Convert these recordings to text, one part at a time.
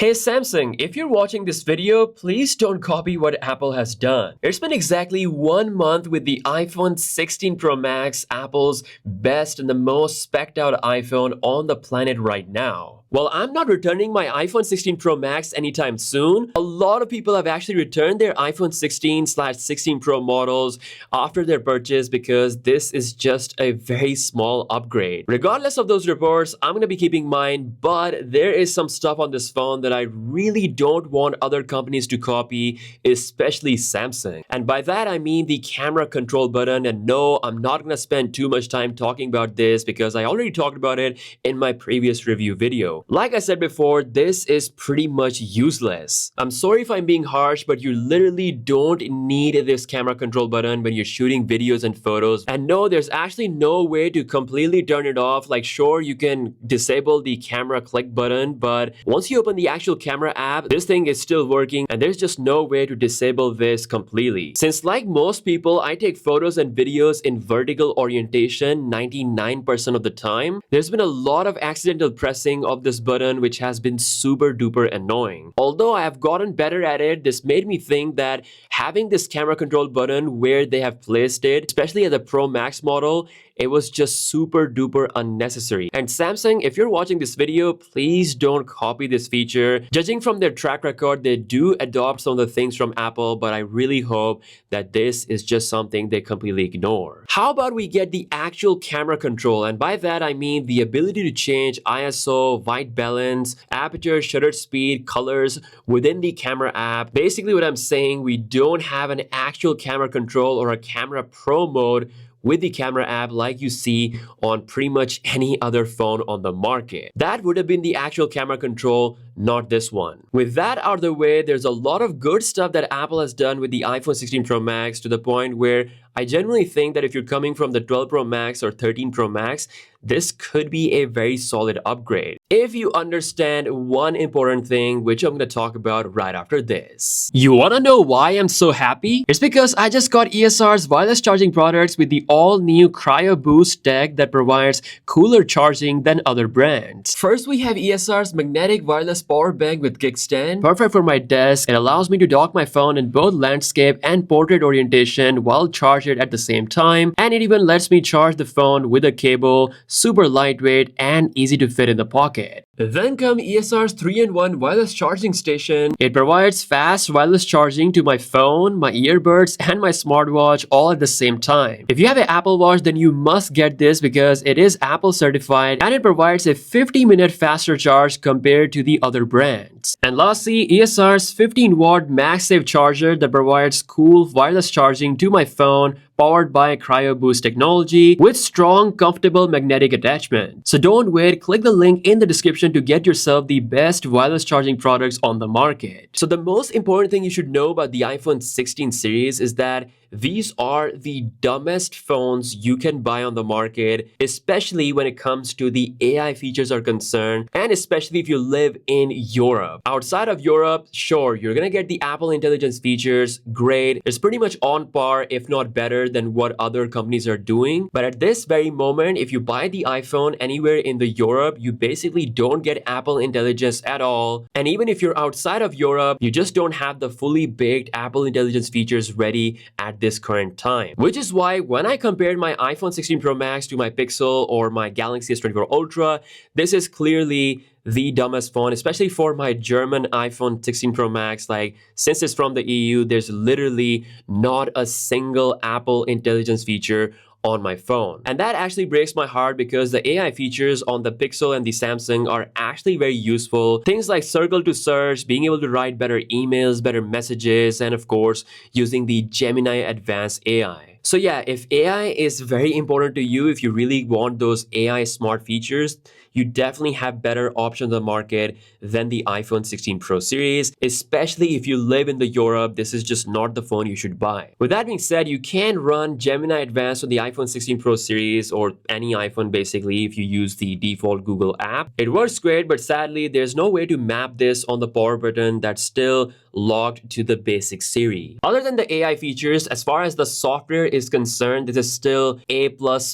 Hey Samsung, if you're watching this video, please don't copy what Apple has done. It's been exactly 1 month with the iPhone 16 Pro Max, Apple's best and the most spec'd out iPhone on the planet right now. Well, I'm not returning my iPhone 16 Pro Max anytime soon. A lot of people have actually returned their iPhone 16/16 Pro models after their purchase because this is just a very small upgrade. Regardless of those reports, I'm going to be keeping mine, but there is some stuff on this phone that I really don't want other companies to copy, especially Samsung. And by that, I mean the camera control button. And no, I'm not going to spend too much time talking about this because I already talked about it in my previous review video. Like I said before, this is pretty much useless. I'm sorry if I'm being harsh, but you literally don't need this camera control button when you're shooting videos and photos. And no, there's actually no way to completely turn it off. Like, sure, you can disable the camera click button, but once you open the actual camera app, this thing is still working and there's just no way to disable this completely. Since like most people, I take photos and videos in vertical orientation 99% of the time, there's been a lot of accidental pressing of this button which has been super duper annoying. Although I have gotten better at it, this made me think that having this camera control button where they have placed it, especially at the Pro Max model, it was just super duper unnecessary. And Samsung, if you're watching this video, please don't copy this feature. Judging from their track record, they do adopt some of the things from Apple, but I really hope that this is just something they completely ignore. How about we get the actual camera control? And by that, I mean the ability to change ISO, white balance, aperture, shutter speed, colors within the camera app. Basically what I'm saying, we don't have an actual camera control or a camera pro mode with the camera app like you see on pretty much any other phone on the market. That would have been the actual camera control, not this one. With that out of the way, there's a lot of good stuff that Apple has done with the iPhone 16 Pro Max to the point where I genuinely think that if you're coming from the 12 Pro Max or 13 Pro Max, this could be a very solid upgrade. If you understand one important thing, which I'm going to talk about right after this. You want to know why I'm so happy? It's because I just got ESR's wireless charging products with the all-new Cryo Boost tech that provides cooler charging than other brands. First, we have ESR's magnetic wireless power bank with kickstand. Perfect for my desk. It allows me to dock my phone in both landscape and portrait orientation while charge it at the same time. And it even lets me charge the phone with a cable, super lightweight and easy to fit in the pocket. Then come ESR's 3-in-1 wireless charging station. It provides fast wireless charging to my phone, my earbuds, and my smartwatch all at the same time. If you have an Apple Watch, then you must get this because it is Apple certified and it provides a 50-minute faster charge compared to the other brands. And lastly, ESR's 15-watt MagSafe charger that provides cool wireless charging to my phone, powered by Cryo Boost technology with strong, comfortable magnetic attachment. So don't wait, click the link in the description to get yourself the best wireless charging products on the market. So the most important thing you should know about the iPhone 16 series is that these are the dumbest phones you can buy on the market, especially when it comes to the AI features are concerned, and especially if you live in Europe. Outside of Europe, sure, you're gonna get the Apple Intelligence features, great. It's pretty much on par, if not better than what other companies are doing. But at this very moment, if you buy the iPhone anywhere in the Europe, you basically don't get Apple Intelligence at all. And even if you're outside of Europe, you just don't have the fully baked Apple Intelligence features ready at this current time. Which is why when I compared my iPhone 16 Pro Max to my Pixel or my Galaxy S24 Ultra, this is clearly the dumbest phone, especially for my German iPhone 16 Pro Max. Like, since it's from the EU, there's literally not a single Apple Intelligence feature on my phone. And that actually breaks my heart because the AI features on the Pixel and the Samsung are actually very useful. Things like circle to search, being able to write better emails, better messages, and of course, using the Gemini Advance AI. So yeah, if AI is very important to you, if you really want those AI smart features, you definitely have better options on the market than the iPhone 16 Pro series, especially if you live in the Europe. This is just not the phone you should buy. With that being said, you can run Gemini Advanced on the iPhone 16 Pro series or any iPhone basically if you use the default Google app. It works great, but sadly, there's no way to map this on the power button that's still logged to the basic Siri. Other than the AI features, as far as the software is concerned, this is still A+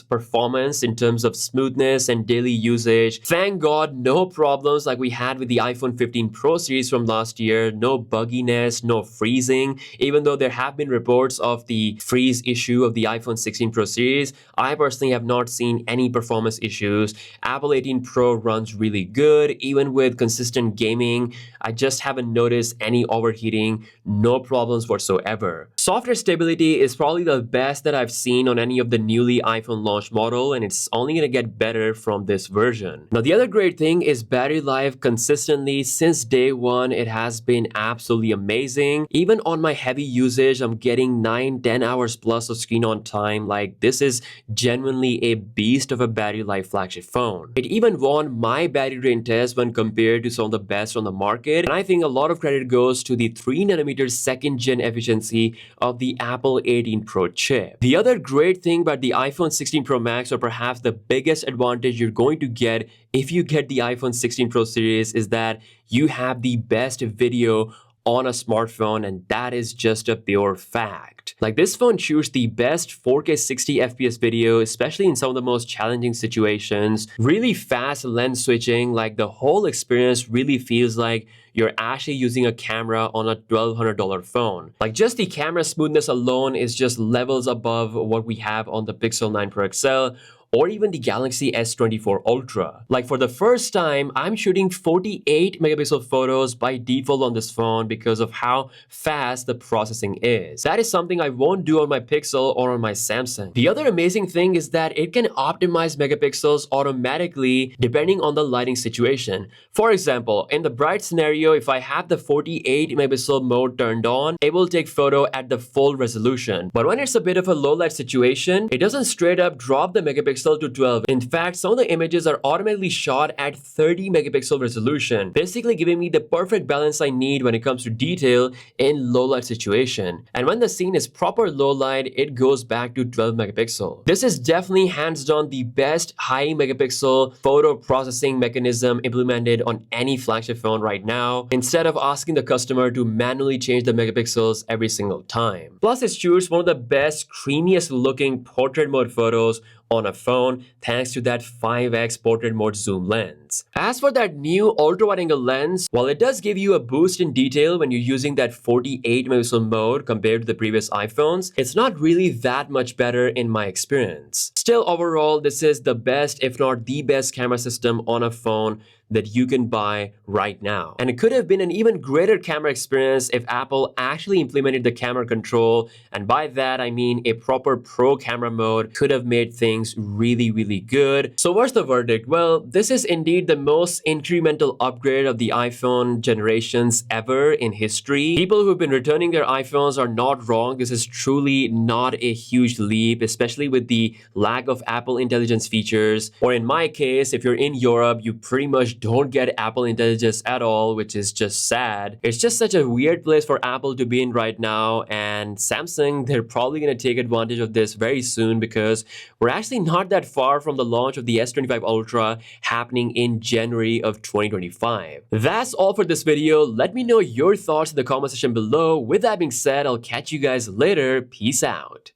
performance in terms of smoothness and daily usage. usage. Thank God, no problems like we had with the iPhone 15 Pro series from last year. No bugginess, no freezing. Even though there have been reports of the freeze issue of the iPhone 16 Pro series, I personally have not seen any performance issues. Apple 18 Pro runs really good, even with consistent gaming. I just haven't noticed any overheating, no problems whatsoever. Software stability is probably the best that I've seen on any of the newly iPhone launch model, and it's only gonna get better from this version. Now, the other great thing is battery life. Consistently since day one, it has been absolutely amazing. Even on my heavy usage, I'm getting 9-10 hours plus of screen on time. Like, this is genuinely a beast of a battery life flagship phone. It even won my battery drain test when compared to some of the best on the market, and I think a lot of credit goes to the 3nm second gen efficiency of the Apple 18 Pro chip. The other great thing about the iPhone 16 Pro Max, or perhaps the biggest advantage you're going to get if you get the iPhone 16 Pro series, is that you have the best video on a smartphone, and that is just a pure fact. Like, this phone shoots the best 4K 60 FPS video, especially in some of the most challenging situations. Really fast lens switching, like the whole experience really feels like you're actually using a camera on a $1,200 phone. Like, just the camera smoothness alone is just levels above what we have on the Pixel 9 Pro XL or even the Galaxy S24 Ultra. Like, for the first time, I'm shooting 48 megapixel photos by default on this phone because of how fast the processing is. That is something I won't do on my Pixel or on my Samsung. The other amazing thing is that it can optimize megapixels automatically depending on the lighting situation. For example, in the bright scenario, if I have the 48 megapixel mode turned on, it will take photo at the full resolution. But when it's a bit of a low light situation, it doesn't straight up drop the megapixel to 12. In fact, some of the images are automatically shot at 30 megapixel resolution, basically giving me the perfect balance I need when it comes to detail in low light situation. And when the scene is proper low light, it goes back to 12 megapixel. This is definitely hands down the best high megapixel photo processing mechanism implemented on any flagship phone right now, instead of asking the customer to manually change the megapixels every single time. Plus, it shoots one of the best, creamiest looking portrait mode photos on a phone thanks to that 5x portrait mode zoom lens. As for that new ultra wide angle lens, while it does give you a boost in detail when you're using that 48 megapixel mode compared to the previous iPhones, it's not really that much better in my experience. Still, overall, this is the best, if not the best, camera system on a phone that you can buy right now. And it could have been an even greater camera experience if Apple actually implemented the camera control, and by that I mean a proper pro camera mode could have made things really, really good. So what's the verdict? Well, this is indeed the most incremental upgrade of the iPhone generations ever in history. People who've been returning their iPhones are not wrong. This is truly not a huge leap, especially with the lack of Apple Intelligence features. Or in my case, if you're in Europe, you pretty much don't get Apple Intelligence at all, which is just sad. It's just such a weird place for Apple to be in right now, and Samsung, they're probably going to take advantage of this very soon because we're actually not that far from the launch of the S25 Ultra happening in January of 2025. That's all for this video. Let me know your thoughts in the comment section below. With that being said, I'll catch you guys later. Peace out.